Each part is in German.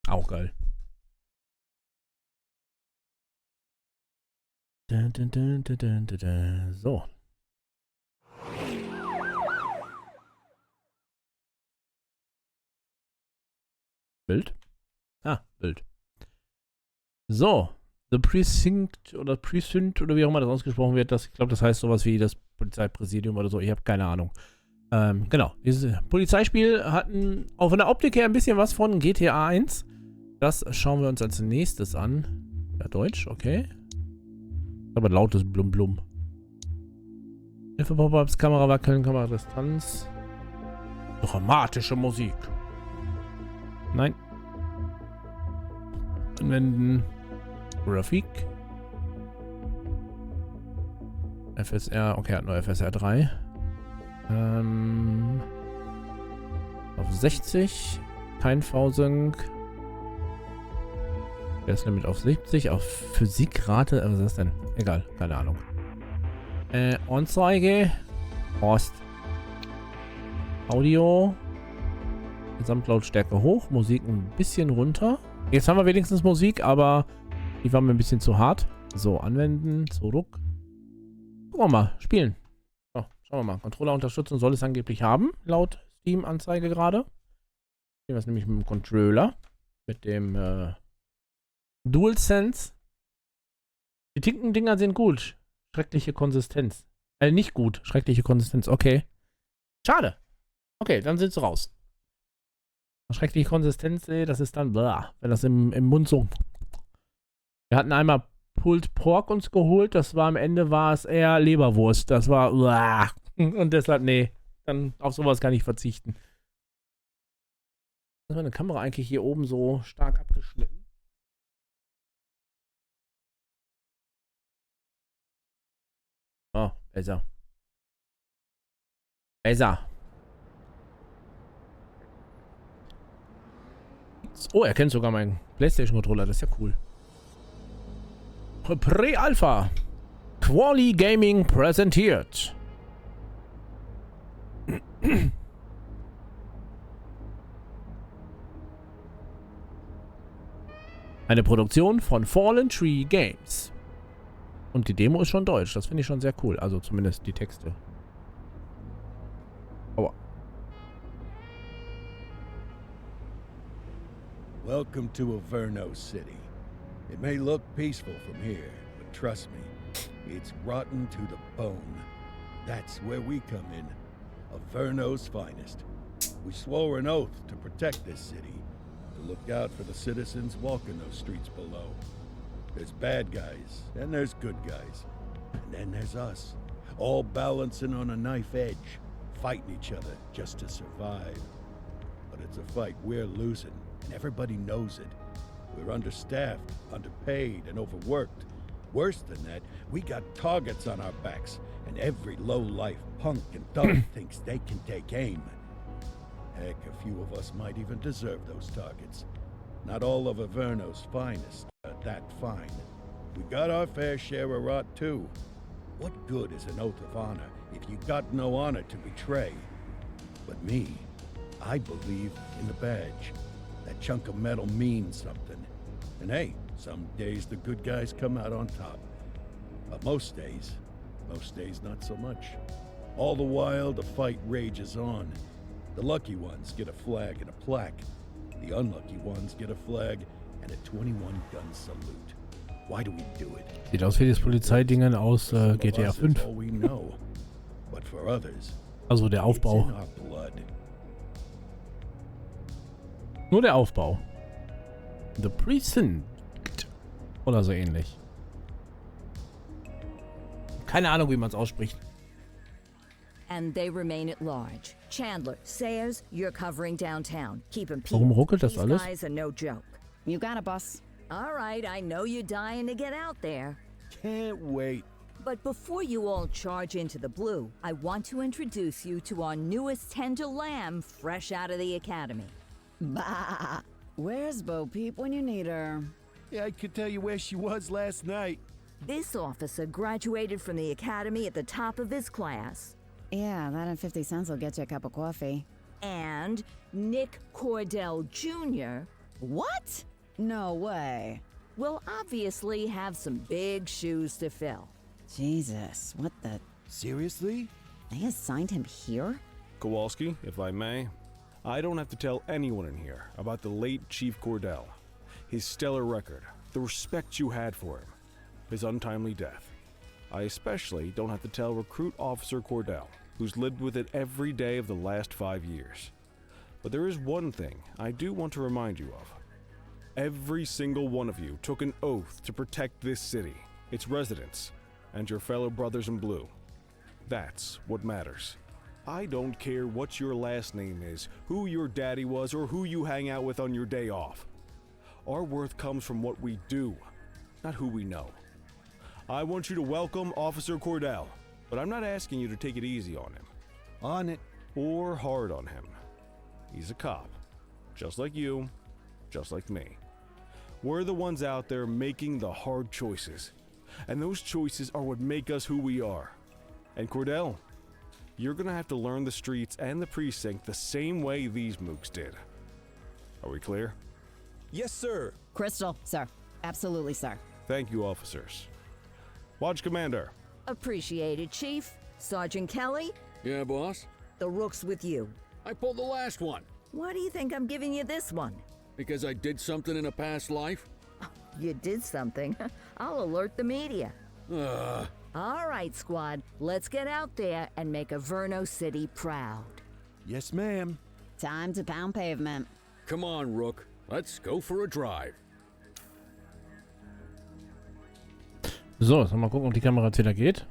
Auch geil. So. Bild? Ah, Bild. So. The Precinct oder Precinct oder wie auch immer das ausgesprochen wird, ich glaube, das heißt sowas wie das Polizeipräsidium oder so. Ich habe keine Ahnung. Genau. Dieses Polizeispiel hat auch von der Optik her ein bisschen was von GTA 1. Das schauen wir uns als nächstes an. Ja, Deutsch, okay. Aber lautes Blum-Blum. Hilfe, Pop-Ups, Kamera wackeln, Kameradistanz. Dramatische Musik. Nein. Anwenden. Grafik. FSR, okay, hat nur FSR 3. Auf 60. Kein V-Sync. Das Limit auf 70. Auf Physikrate. Was ist das denn? Egal, keine Ahnung. Anzeige. Ost. Audio. Gesamtlautstärke hoch. Musik ein bisschen runter. Jetzt haben wir wenigstens Musik, aber die war mir ein bisschen zu hart. So, anwenden. Zurück. Gucken wir mal. Spielen. So, schauen wir mal. Controller-Unterstützung soll es angeblich haben. Laut Steam-Anzeige gerade. Hier was nämlich mit dem Controller. Mit dem DualSense. Die Tinken-Dinger sind gut. Schreckliche Konsistenz. Nicht gut. Schreckliche Konsistenz. Okay. Schade. Okay, dann sind sie raus. Schreckliche Konsistenz, das ist dann, wenn das im Mund so. Wir hatten einmal Pulled Pork uns geholt, das war am Ende war es eher Leberwurst. Das war, und deshalb, nee, dann auf sowas kann ich verzichten. Das war eine Kamera eigentlich hier oben so stark abgeschnitten. Oh, besser. Besser. Oh, er kennt sogar meinen PlayStation-Controller, das ist ja cool. Pre-Alpha. Quali Gaming präsentiert. Eine Produktion von Fallen Tree Games. Und die Demo ist schon deutsch, das finde ich schon sehr cool. Also zumindest die Texte. Aua. Welcome to Avernos City. It may look peaceful from here, but trust me, it's rotten to the bone. That's where we come in. Avernos' finest. We swore an oath to protect this city, to look out for the citizens walking those streets below. There's bad guys, and there's good guys. And then there's us, all balancing on a knife edge, fighting each other just to survive. But it's a fight we're losing. And everybody knows it. We're understaffed, underpaid, and overworked. Worse than that, we got targets on our backs, and every low-life punk and dog thinks they can take aim. Heck, a few of us might even deserve those targets. Not all of Avernos' finest are that fine. We got our fair share of rot, too. What good is an oath of honor if you got no honor to betray? But me, I believe in the badge. That chunk of metal means something. And hey, some days the good guys come out on top. But most days not so much. All the while, the fight rages on. The lucky ones get a flag and a plaque. The unlucky ones get a flag and a 21-gun salute. Why do we do it? Sieht aus wie das Polizeidingen aus GTA 5. But for others, also der Aufbau. it's in our blood. Nur der Aufbau. The Precinct. Oder so ähnlich. Keine Ahnung, wie man es ausspricht. And they remain at large. Chandler, Sayers, you're covering downtown. Keep them Warum peeled. ruckelt das These alles? guys are no joke. You got it, boss. All right, I know you're dying to get out there. Can't wait. But before you all charge into the blue, I want to introduce you to our newest tender lamb fresh out of the academy. Bah! Where's Bo Peep when you need her? Yeah, I could tell you where she was last night. This officer graduated from the academy at the top of his class. Yeah, that and 50 cents will get you a cup of coffee. And Nick Cordell Jr. What? No way. We'll obviously have some big shoes to fill. Jesus, what the? Seriously? They assigned him here? Kowalski, if I may, I don't have to tell anyone in here about the late Chief Cordell, his stellar record, the respect you had for him, his untimely death. I especially don't have to tell Recruit Officer Cordell, who's lived with it every day of the last 5 years. But there is one thing I do want to remind you of. Every single one of you took an oath to protect this city, its residents, and your fellow brothers in blue. That's what matters. I don't care what your last name is, who your daddy was, or who you hang out with on your day off. Our worth comes from what we do, not who we know. I want you to welcome Officer Cordell, but I'm not asking you to take it easy on him. On it. Or hard on him. He's a cop, just like you, just like me. We're the ones out there making the hard choices, and those choices are what make us who we are. And Cordell, you're gonna have to learn the streets and the precinct the same way these mooks did. Are we clear? Yes, sir. Crystal, sir. Absolutely, sir. Thank you, officers. Watch Commander. Appreciated, Chief. Sergeant Kelly, Yeah, boss? the rook's with you. I pulled the last one. Why do you think I'm giving you this one? Because I did something in a past life? You did something. I'll alert the media. All right, squad. Let's get out there and make Averno City proud. Yes, ma'am. Time to pound pavement. Come on, Rook. Let's go for a drive. So, jetzt mal gucken, ob die Kamera-Zähler geht.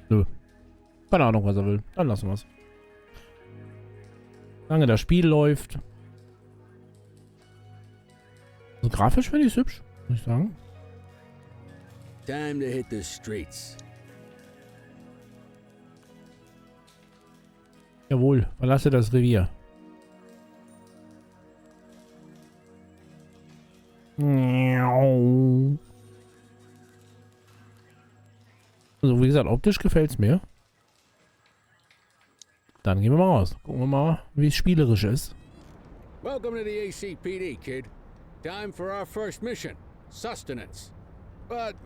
Nö. Keine Ahnung, was er will. Dann lassen wir es. Solange das Spiel läuft. Also grafisch finde ich es hübsch, muss ich sagen. Time to hit the streets. Jawohl, verlasse das Revier. Also wie gesagt, optisch gefällt es mir. Dann gehen wir mal raus. Gucken wir mal, wie es spielerisch ist. Welcome to the ACPD, kid. Time for our first mission. Sustenance. But,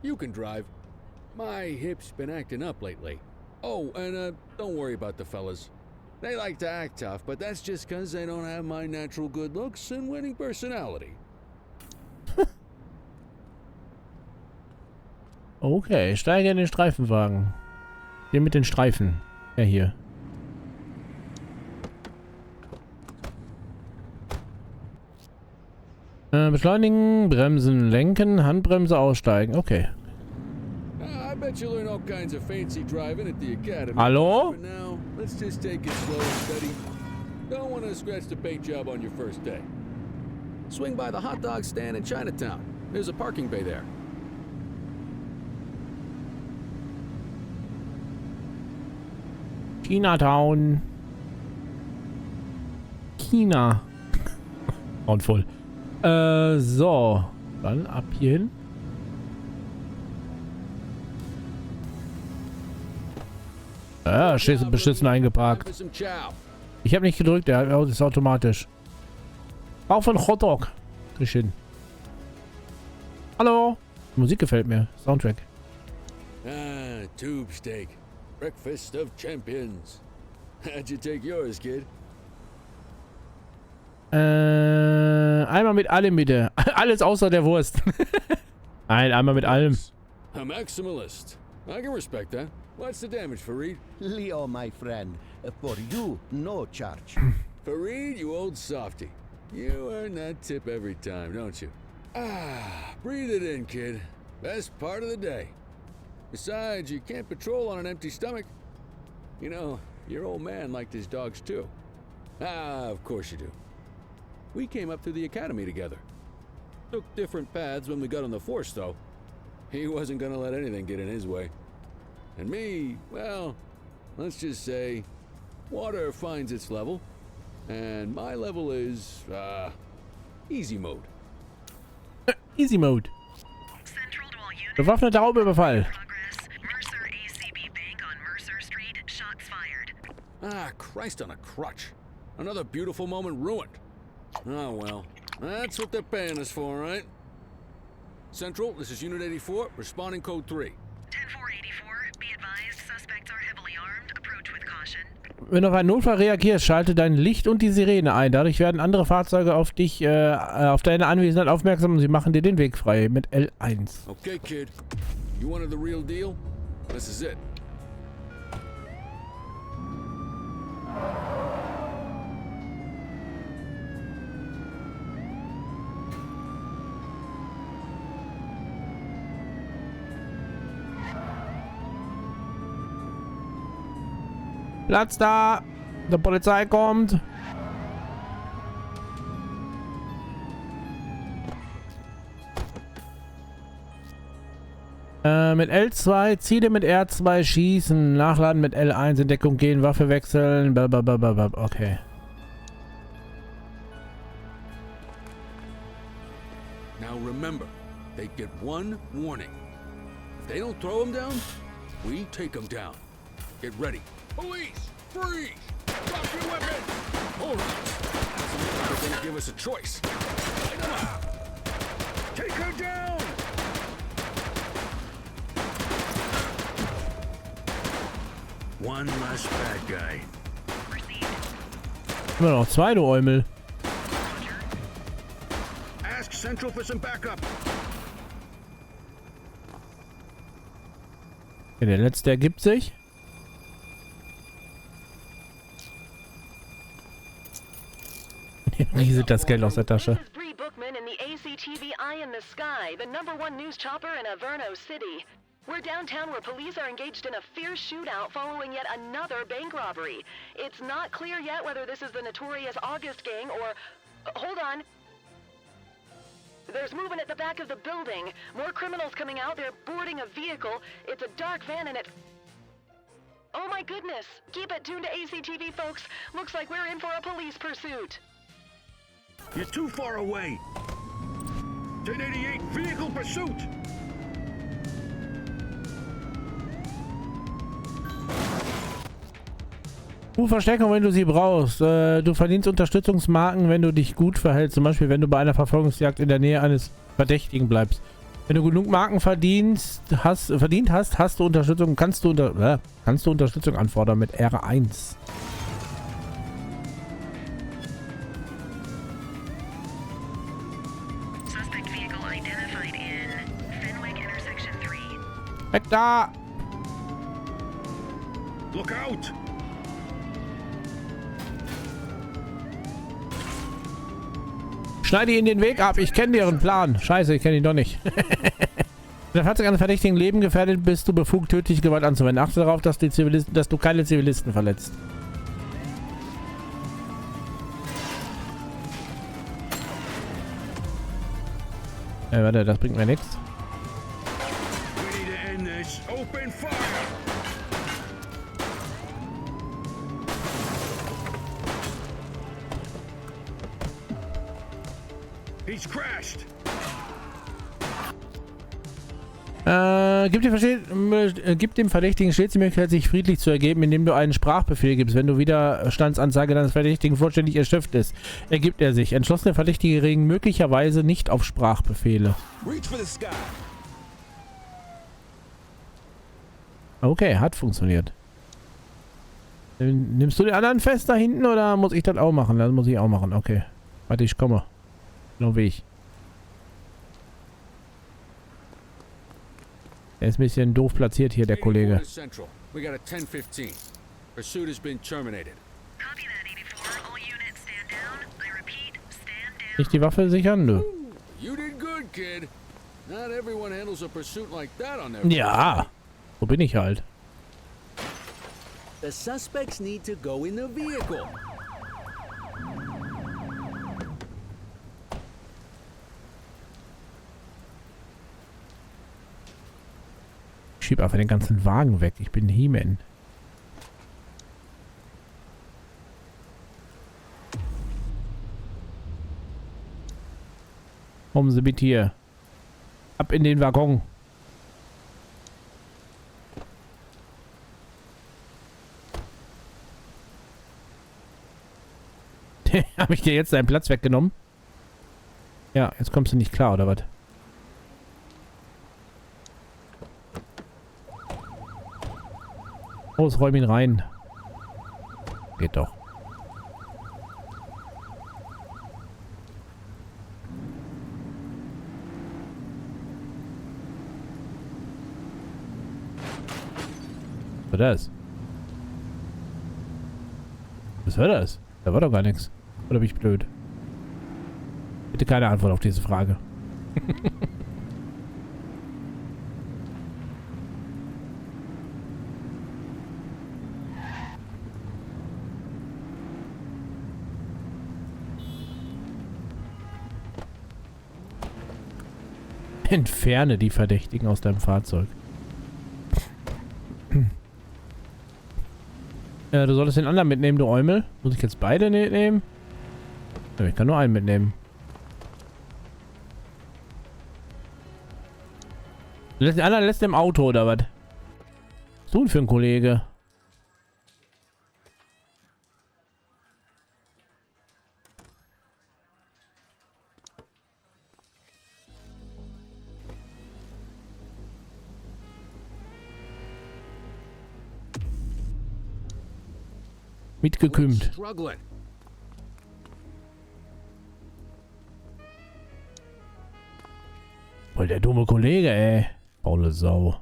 you can drive. My hip's been acting up lately. Oh, and, don't worry about the fellas. They like to act tough, but that's just 'cause they don't have my natural good looks and winning personality. Okay, steige in den Streifenwagen. Hier mit den Streifen. Ja, hier. Beschleunigen, bremsen, lenken, Handbremse aussteigen. Okay. I bet you'll learn all kinds of fancy driving at the Academy. Hallo? For now, let's just take it slow and steady. Don't want to scratch the paint job on your first day. Swing by the hot dog stand in Chinatown. There's a parking bay there. Chinatown. China. Und voll. So. Dann ab hier hin. Ja, beschissen eingeparkt. Ich habe nicht gedrückt, der ist automatisch. Auch von Hotdog. Krieg ich hin. Hallo. Die Musik gefällt mir. Soundtrack. Ah, tube steak. Breakfast of champions. How'd you take yours, kid? Einmal mit allem bitte. Alles außer der Wurst. Nein, einmal mit allem. A maximalist. I can respect that. What's the damage, Fareed? Leo, my friend. For you, no charge. Fareed, you old softy. You earn that tip every time, don't you? Ah, breathe it in, kid. Best part of the day. Besides, you can't patrol on an empty stomach. You know, your old man liked his dogs too. Ah, of course you do. We came up through the Academy together. Took different paths when we got on the force, though. He wasn't gonna let anything get in his way. And me, well, let's just say, water finds its level, and my level is, easy mode. Easy Mode. Bewaffneter Raubüberfall. Ah, Christ on a crutch. Another beautiful moment ruined. Oh well, That's what they're paying us for, right? Central, this is Unit 84, responding code 3. 10-484, be advised, suspects are heavily armed, approach with caution. Wenn du auf einen Notfall reagierst, schalte dein Licht und die Sirene ein. Dadurch werden andere Fahrzeuge auf dich, auf deine Anwesenheit aufmerksam und sie machen dir den Weg frei mit L1. Okay, kid. You wanted the real deal? This is it. Platz da! Die Polizei kommt! Mit L2, Ziele mit R2 schießen, nachladen mit L1, in Deckung gehen, Waffe wechseln, blablabla. Okay. Now remember, they get one warning. If they don't throw them down, we take them down. Get ready. Police! Freeze! Drop your weapon! Hold on. They're gonna give us a choice. Come on. Take her down! One less bad guy. Immer noch zwei, du Eumel. Ask Central for some backup. Ja, der letzte ergibt sich. Rieselt das Geld aus der Tasche. Eye in the Sky, the #1 news chopper in Avernos City. We're downtown where police are engaged in a fierce shootout following yet another bank robbery. It's not clear yet whether this is the notorious August gang or... hold on. There's movement at the back of the building. More criminals coming out. They're boarding a vehicle. It's a dark van and it... oh my goodness. Keep it tuned to ACTV, folks. Looks like we're in for a police pursuit. You're too far away. 1088, vehicle pursuit. Verstärkung, wenn du sie brauchst. Du verdienst Unterstützungsmarken, wenn du dich gut verhältst. Zum Beispiel, wenn du bei einer Verfolgungsjagd in der Nähe eines Verdächtigen bleibst. Wenn du genug Marken verdient hast, hast du Unterstützung, kannst du Unterstützung anfordern mit R1. Weg da! Look out! Schneide ihnen den Weg ab, ich kenne deren Plan. Scheiße, ich kenne ihn doch nicht. Wenn der Fahrzeug an verdächtigen Leben gefährdet, bist du befugt, tödliche Gewalt anzuwenden. Achte darauf, dass du keine Zivilisten verletzt. Warte, das bringt mir nichts. Open fire! He's crashed. Gib dem Verdächtigen stets die Möglichkeit, sich friedlich zu ergeben, indem du einen Sprachbefehl gibst. Wenn du Widerstandsanzeige deines Verdächtigen vollständig erschöpft ist, ergibt er sich. Entschlossene Verdächtige regen möglicherweise nicht auf Sprachbefehle. Okay, hat funktioniert. Nimmst du den anderen fest da hinten oder muss ich das auch machen? Das muss ich auch machen, okay. Warte, ich komme. Genau wie ich. Er ist ein bisschen doof platziert hier, der Kollege. Nicht die Waffe sichern? Nö. Ja, so bin ich halt. The suspects need to go in the vehicle. Ich schieb einfach den ganzen Wagen weg. Ich bin He-Man. Kommen Sie bitte hier. Ab in den Waggon. Habe ich dir jetzt deinen Platz weggenommen? Ja, jetzt kommst du nicht klar, oder was? Los, räum ihn rein. Geht doch. Was war das? Was war das? Da war doch gar nichts. Oder bin ich blöd? Bitte keine Antwort auf diese Frage. Entferne die Verdächtigen aus deinem Fahrzeug. Du solltest den anderen mitnehmen, du Eumel. Muss ich jetzt beide mitnehmen? Ja, ich kann nur einen mitnehmen. Den anderen lässt im Auto, oder was? Was ist du denn für ein Kollege? Mitgekümmt. Voll der dumme Kollege, ey. Faule Sau.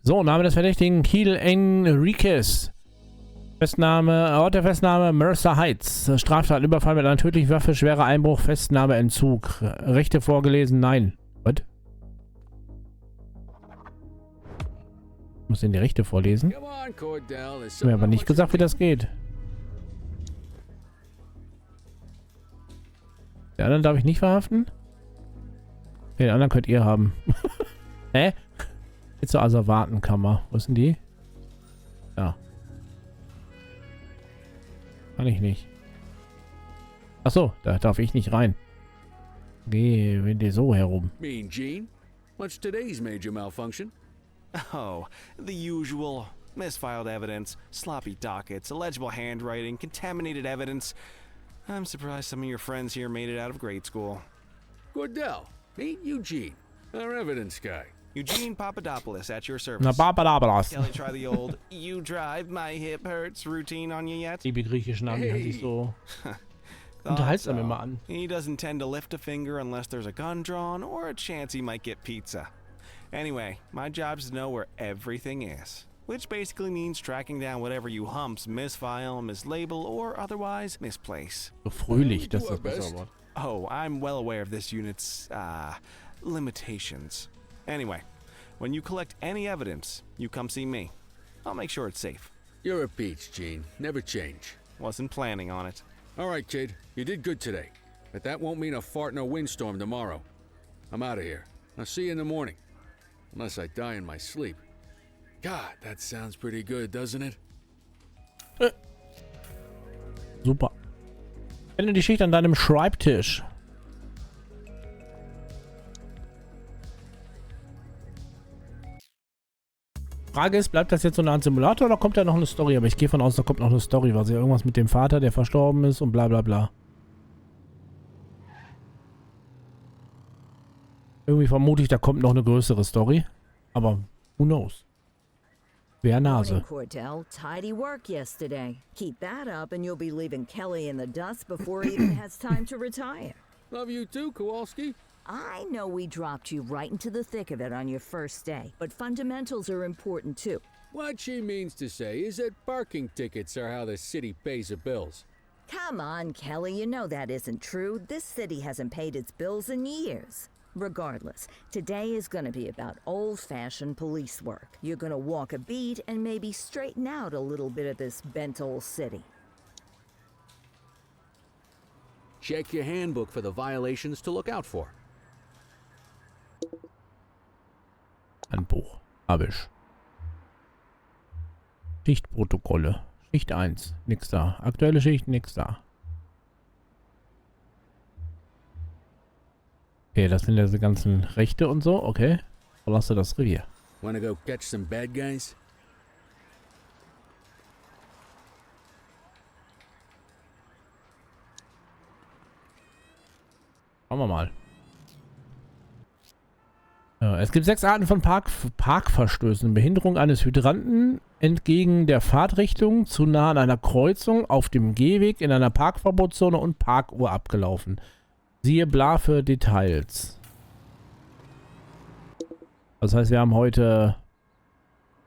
So, Name des Verdächtigen Kiel Enriquez. Festnahme, Ort der Festnahme Mercer Heights. Straftat, Überfall mit einer tödlichen Waffe, schwerer Einbruch, Festnahmeentzug. Rechte vorgelesen, nein. Was? Ich muss denn die Rechte vorlesen? Mir aber nicht gesagt, wie das geht. Den anderen darf ich nicht verhaften? Den anderen könnt ihr haben. Hä? Jetzt zur Asservatenkammer. Wo ist denn die? Ja. Kann ich nicht. Achso, da darf ich nicht rein. Geh, wenn die so herum. Mean Gene? What's today's major malfunction? Oh, the usual. Misfiled evidence, sloppy dockets, illegible handwriting, contaminated evidence. I'm surprised some of your friends here made it out of grade school. Cordell, meet Eugene, our evidence guy. Eugene Papadopoulos at your service. Na, Papadopoulos. Kelly, try the old "you drive, my hip hurts" routine on you yet? Die griechischen Namen hört sich so unterhaltsam immer an. He doesn't tend to lift a finger unless there's a gun drawn or a chance he might get pizza. Anyway, my job's to know where everything is, which basically means tracking down whatever you humps misfile, mislabel, or otherwise misplace. So fröhlich, das ist das bessere Wort. Oh, I'm well aware of this unit's, limitations. Anyway, when you collect any evidence, you come see me. I'll make sure it's safe. You're a peach, Gene. Never change. Wasn't planning on it. All right, kid. You did good today. But that won't mean a fart in a windstorm tomorrow. I'm out of here. I'll see you in the morning. Unless I die in my sleep. God, that sounds pretty good, doesn't it? Super. Finde die Schicht an deinem Schreibtisch. Frage ist, bleibt das jetzt so eine Art Simulator oder kommt da noch eine Story? Aber ich gehe von aus, da kommt noch eine Story, weil sie ja irgendwas mit dem Vater, der verstorben ist und bla bla bla. Irgendwie vermute ich, da kommt noch eine größere Story. Aber who knows? Wer Nase. Cordell, tidy work yesterday. Keep that up and you'll be leaving Kelly in the dust before he even has time to retire. Love you too, Kowalski. I know we dropped you right into the thick of it on your first day, but fundamentals are important too. What she means to say is that parking tickets are how the city pays the bills. Come on, Kelly, you know that isn't true. This city hasn't paid its bills in years. Regardless, today is gonna be about old-fashioned police work. You're gonna walk a beat and maybe straighten out a little bit of this bent old city. Check your handbook for the violations to look out for. Handbuch. Hab ich. Schichtprotokolle. Schicht 1. Nix da. Aktuelle Schicht. Nix da. Okay, das sind ja die ganzen Rechte und so. Okay. Verlasse das Revier. Wanna go catch some bad guys? Schauen wir mal. Es gibt 6 Arten von Parkverstößen. Behinderung eines Hydranten entgegen der Fahrtrichtung, zu nah an einer Kreuzung, auf dem Gehweg, in einer Parkverbotszone und Parkuhr abgelaufen. Siehe bla für Details. Das heißt, wir haben heute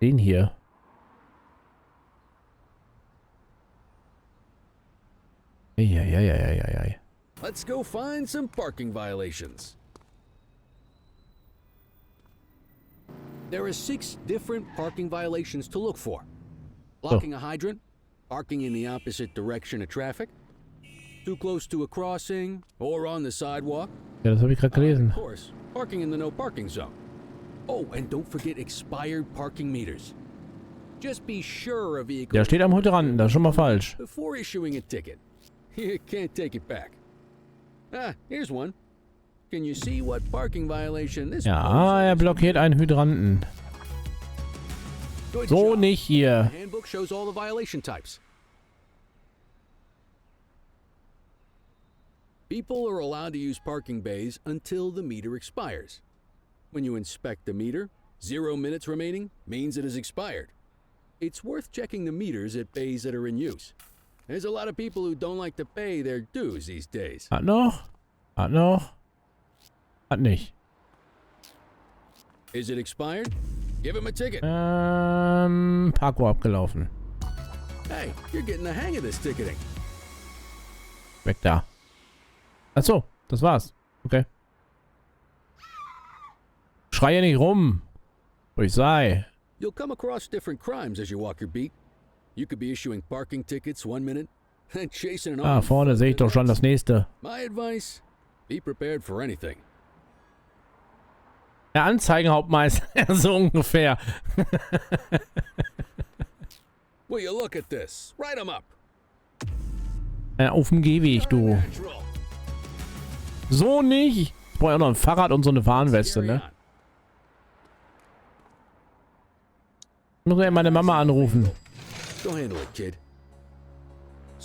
den hier. Ja. Let's go find some parking violations. There are 6 different parking violations to look for. Blocking a hydrant, parking in the opposite direction of traffic, too close to a crossing, or on the sidewalk. Ja, das habe ich gerade gelesen. Of course, parking in the no parking zone. Oh, and don't forget expired parking meters. Just be sure a vehicle... Der steht am Hydranten, das ist schon mal falsch. Before issuing a ticket. You can't take it back. Ah, here's one. Can you see what parking violation this Ja, er blockiert einen Hydranten. So nicht hier. The handbook shows all the violation types. People are allowed to use parking bays until the meter expires. When you inspect the meter, 0 minutes remaining means it is expired. It's worth checking the meters at bays that are in use. There's a lot of people who don't like to pay their dues these days. Hat noch? Hat noch? Hat nicht. Is it expired? Give him a ticket. Parkour abgelaufen. Hey, you're getting the hang of this ticketing. Weg da. Achso, das war's. Okay. Schreie nicht rum. Wo ich sei. You'll come across different crimes as you walk your beat. You could be issuing parking tickets 1 minute and chasing an Ah, vorne sehe ich doch schon das nächste. My advice, be prepared for anything. Der Anzeigenhauptmeister, so ungefähr. Will you look at this? Write 'em up. Auf dem Gehweg, du. So nicht. Ich brauche ja auch noch ein Fahrrad und so eine Warnweste, ne? Ich muss ja meine Mama anrufen.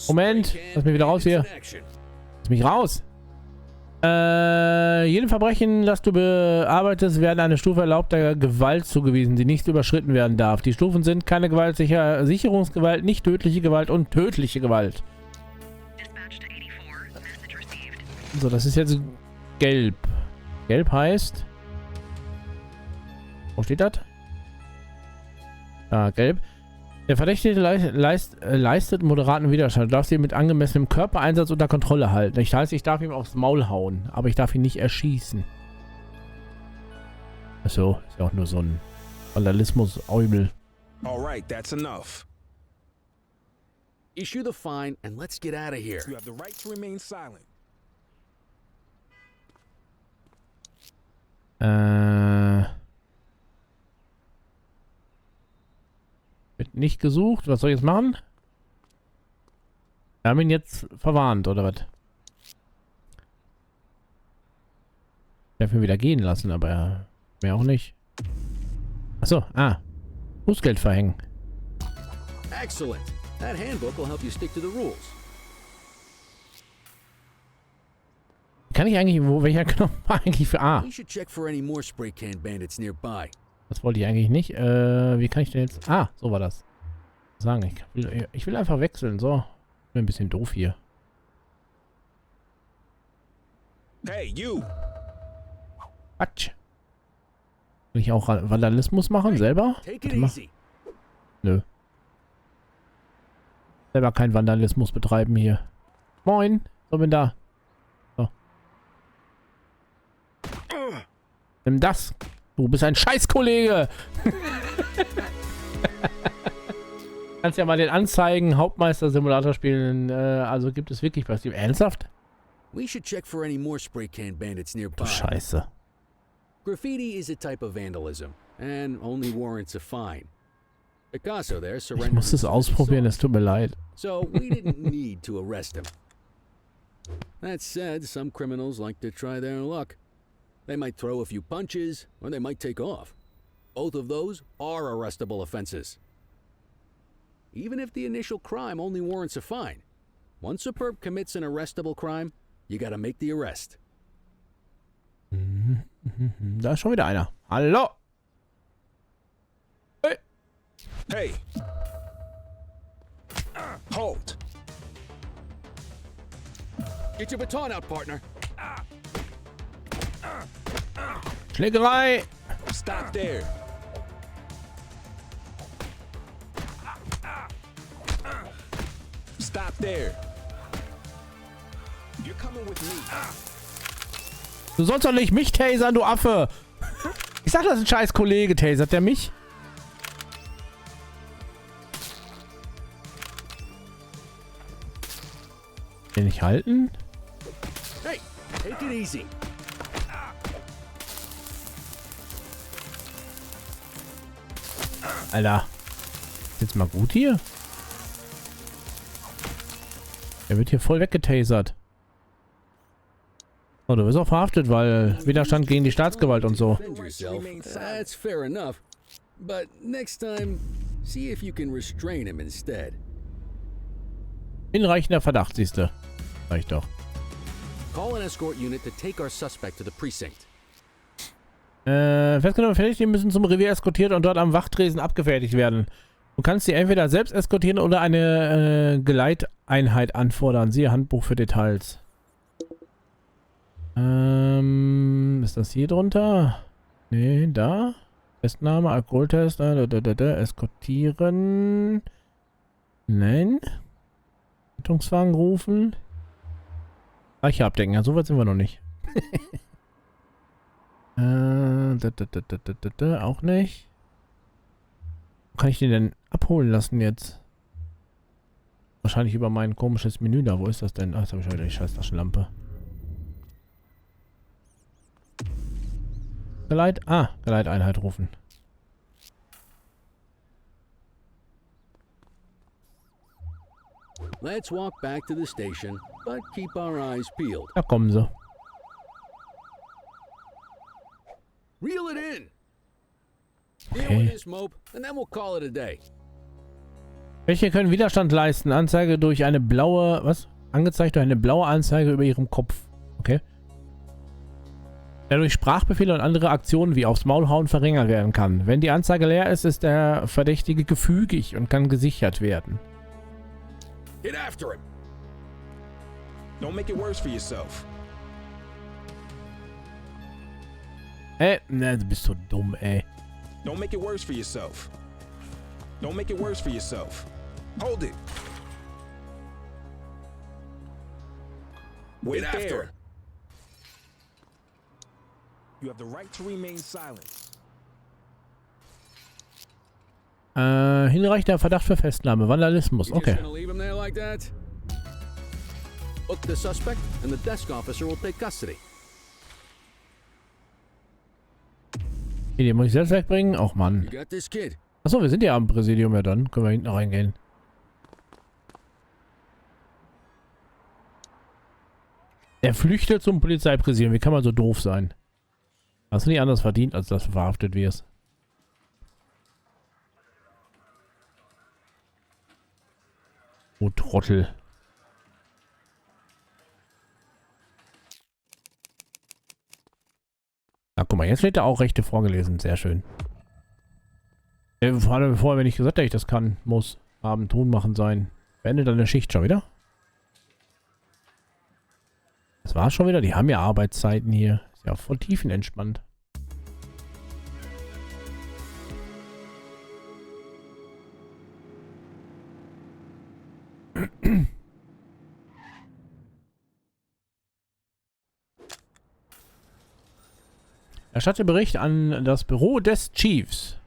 Moment, lass mich wieder raus hier. Lass mich raus. Jedem Verbrechen, das du bearbeitest, werden eine Stufe erlaubter Gewalt zugewiesen, die nicht überschritten werden darf. Die Stufen sind keine Gewalt, Sicherungsgewalt, nicht tödliche Gewalt und tödliche Gewalt. So, das ist jetzt gelb. Gelb heißt... Wo steht das? Ah, gelb. Der Verdächtige leistet moderaten Widerstand. Du darfst ihn mit angemessenem Körpereinsatz unter Kontrolle halten. Das heißt, ich darf ihm aufs Maul hauen, aber ich darf ihn nicht erschießen. Achso, ist ja auch nur so ein Vandalismus-Eumel. Alright, that's enough. Issue the fine and let's get out of here. You have the right to remain silent. Wird nicht gesucht. Was soll ich jetzt machen? Wir haben ihn jetzt verwarnt, oder was? Ich darf ihn wieder gehen lassen, aber mehr auch nicht. Achso, Bußgeld verhängen. Excellent. That handbook will help you stick to the rules. Kann ich eigentlich, welcher Knopf war eigentlich für A? We should check for any more spray can bandits nearby. Das wollte ich eigentlich nicht. Wie kann ich denn jetzt... Ah, so war das. Sagen, ich will einfach wechseln. So. Ich bin ein bisschen doof hier. Hey, you! Quatsch. Will ich auch Vandalismus machen? Selber? Take it easy. Nö. Selber kein Vandalismus betreiben hier. Moin. So, bin da. So. Nimm das. Du bist ein Scheißkollege. Kannst ja mal den Anzeigen-Hauptmeister-Simulator spielen. Also gibt es wirklich was. Ernsthaft? We should check for any more spray can bandits nearby. Du Scheiße. Graffiti is a type of vandalism and only warrants a fine. Picasso there surrendered. Ich muss es ausprobieren, es tut mir leid. So we didn't need to arrest him. That said, some criminals like to try their luck. They might throw a few punches, or they might take off. Both of those are arrestable offenses. Even if the initial crime only warrants a fine, once a perp commits an arrestable crime, you gotta make the arrest. Da ist schon wieder einer. Hallo! Hey! Hey! Halt! Get your baton out, partner. Schlägerei! Stop there! Stop there! You're coming with me. Du sollst doch nicht mich tasern, du Affe! Ich sag, das ist ein scheiß Kollege. Tasert der mich? Den nicht halten? Hey, take it easy. Alter. Ist jetzt mal gut hier? Er wird hier voll weggetasert. Oh, du wirst auch verhaftet, weil Widerstand gegen die Staatsgewalt und so. Defend yourself. That's fair enough. But next time, see if you can restrain him instead. Hinreichender Verdacht, siehste. Reicht doch. Call an escort unit to take our suspect to the precinct. Festgenommene Verdächtige müssen zum Revier eskortiert und dort am Wachtresen abgefertigt werden. Du kannst sie entweder selbst eskortieren oder eine Geleiteinheit anfordern. Siehe Handbuch für Details. Ist das hier drunter? Nee, da. Festnahme, Alkoholtest, eskortieren. Nein. Rettungswagen rufen. Leiche abdecken, ja, so weit sind wir noch nicht. Auch nicht. Wo kann ich den denn abholen lassen jetzt? Wahrscheinlich über mein komisches Menü da. Wo ist das denn? Ach, jetzt habe ich schon wieder die scheiß Taschenlampe. Geleiteinheit rufen. Let's walk back to the station, but keep our eyes peeled. Da kommen sie. Reel it in. Deal Okay. with this mope, and then we'll call it a day. Welche können Widerstand leisten? Anzeige durch eine blaue... Was? Angezeigt durch eine blaue Anzeige über ihrem Kopf. Okay. Der durch Sprachbefehle und andere Aktionen wie aufs Maul hauen verringert werden kann. Wenn die Anzeige leer ist, ist der Verdächtige gefügig und kann gesichert werden. Get after him. Don't make it worse for yourself. Ne, du bist so dumm, ey. Don't make it worse for yourself. Don't make it worse for yourself. Hold it. Wait Get after there. him. You have the right to remain silent. Hinreichender Verdacht für Festnahme. Vandalismus. You just Okay. gonna leave him there like that? Book the suspect, and the desk officer will take custody. Okay, den muss ich selbst wegbringen. Och, Mann. You got this, kid. Achso, wir sind ja am Präsidium, ja dann. Können wir hinten reingehen. Er flüchtet zum Polizeipräsidium. Wie kann man so doof sein? Hast du nicht anders verdient, als dass du verhaftet wirst? Oh, Trottel. Na, guck mal, jetzt wird er auch Rechte vorgelesen. Sehr schön. Vorher, wenn ich gesagt hätte, ich das kann, muss, haben, tun, machen, sein. Beendet deine Schicht schon wieder? Das war schon wieder. Die haben ja Arbeitszeiten hier. Ist ja voll tiefenentspannt. Erstatte Bericht an das Büro des Chiefs.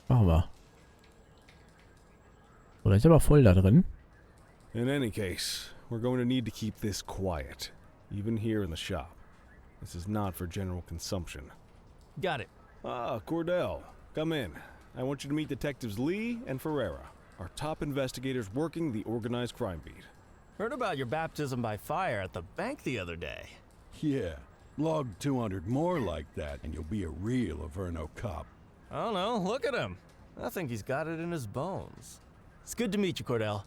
Machen wir. Oder ist aber voll da drin. In any case, we're going to need to keep this quiet, even here in the shop. This is not for general consumption. Got it. Ah, Cordell, come in. I want you to meet Detectives Lee and Ferreira, our top investigators working the organized crime beat. Heard about your baptism by fire at the bank the other day. Yeah, log 200 more like that, and you'll be a real Averno cop. I don't know, look at him. I think he's got it in his bones. It's good to meet you, Cordell.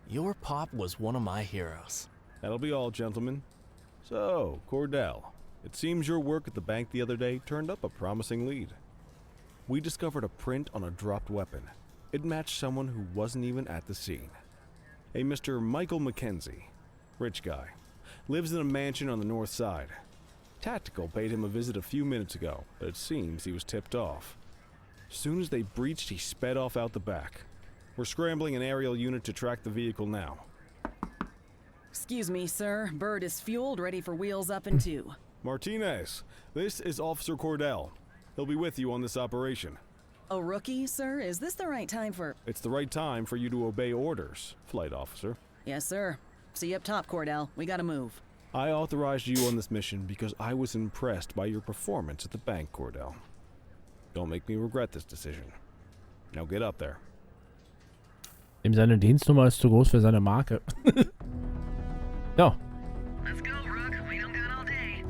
Your pop was one of my heroes. That'll be all, gentlemen. So, Cordell, It seems your work at the bank the other day turned up a promising lead. We discovered a print on a dropped weapon. It matched someone who wasn't even at the scene. A Mr. Michael Mackenzie, rich guy, lives in a mansion on the north side. Tactical paid him a visit a few minutes ago, but it seems he was tipped off. Soon as they breached, he sped off out the back. We're scrambling an aerial unit to track the vehicle now. Excuse me, sir. Bird is fueled, ready for wheels up in 2. Martinez, this is Officer Cordell. He'll be with you on this operation. A rookie, sir? Is this the right time for... It's the right time for you to obey orders, flight officer. Yes, sir. See you up top, Cordell. We gotta move. I authorized you on this mission because I was impressed by your performance at the bank, Cordell. Don't make me regret this decision. Now get up there. Ihm seine Dienstnummer ist zu groß für seine Marke. Ja. Let's go, Rook. We don't got all day.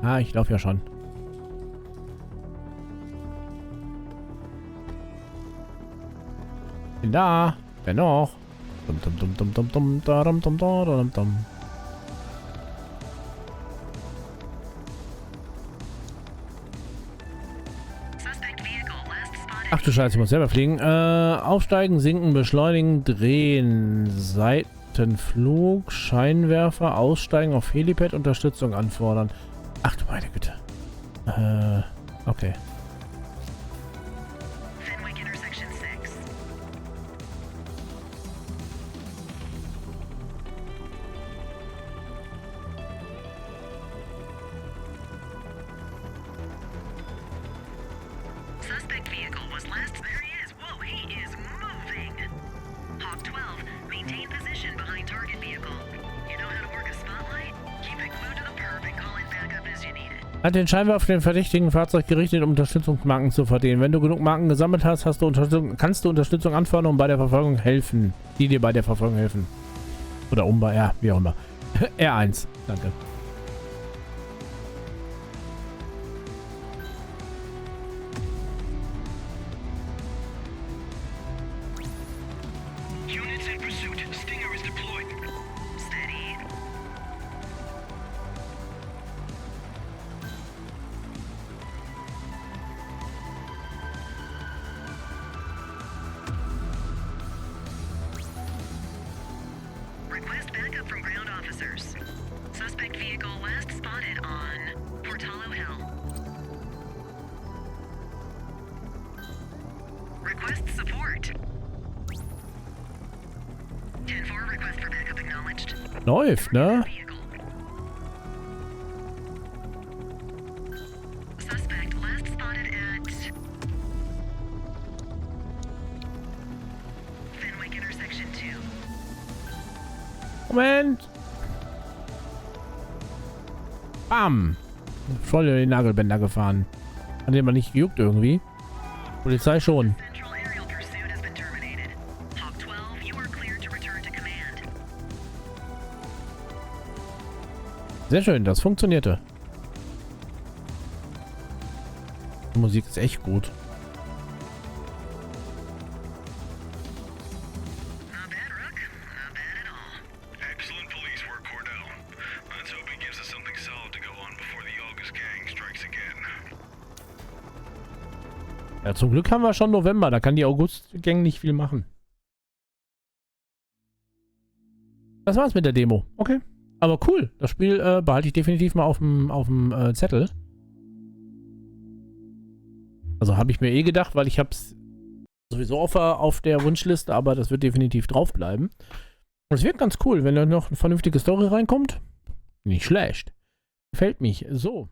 Ah, ich laufe ja schon. Bin da. Wer noch? Dum dum dum dum dum dum da dum dum da dum dum. Ach du Scheiße, ich muss selber fliegen. Aufsteigen, sinken, beschleunigen, drehen, Seitenflug, Scheinwerfer, aussteigen, auf Helipad, Unterstützung anfordern. Ach du meine Güte. Okay. Suspect vehicle was last. There he is. Whoa, he is moving. Hawk 12, maintain position behind target vehicle. You know how to work a spotlight? Keep it glued to the perp and call in backup as you need it. Hat den Scheinwerfer auf den verdächtigen Fahrzeug gerichtet, um Unterstützungsmarken zu verdienen. Wenn du genug Marken gesammelt hast, kannst du Unterstützung anfordern und bei der Verfolgung helfen. Die dir bei der Verfolgung helfen. Oder ja, wie auch immer. R1. Danke. Units in pursuit. Stinger is deployed. Steady. Request backup from ground officers. Suspect vehicle last spotted on Portalo Hill. Request support. 10-4, request for backup acknowledged. Läuft, ne? Suspect last spotted at Fenwick intersection 2. Moment. Bam. Voll in den Nagelbänder gefahren. An dem man nicht gejuckt irgendwie. Polizei schon. Central aerial pursuit has been terminated. Hawk 12, you are cleared to return to command. Sehr schön, das funktionierte. Die Musik ist echt gut. Not bad, Rook. Not bad at all. Excellent police work, Cordell. Let's hope it gives us something solid to go on before the August gang strikes again. Ja, zum Glück haben wir schon November, da kann die August-Gang nicht viel machen. Das war's mit der Demo. Okay. Aber cool. Das Spiel behalte ich definitiv mal auf dem Zettel. Also habe ich mir eh gedacht, weil ich habe es sowieso auf der Wunschliste, aber das wird definitiv drauf bleiben. Und es wird ganz cool, wenn da noch eine vernünftige Story reinkommt. Nicht schlecht. Gefällt mich. So.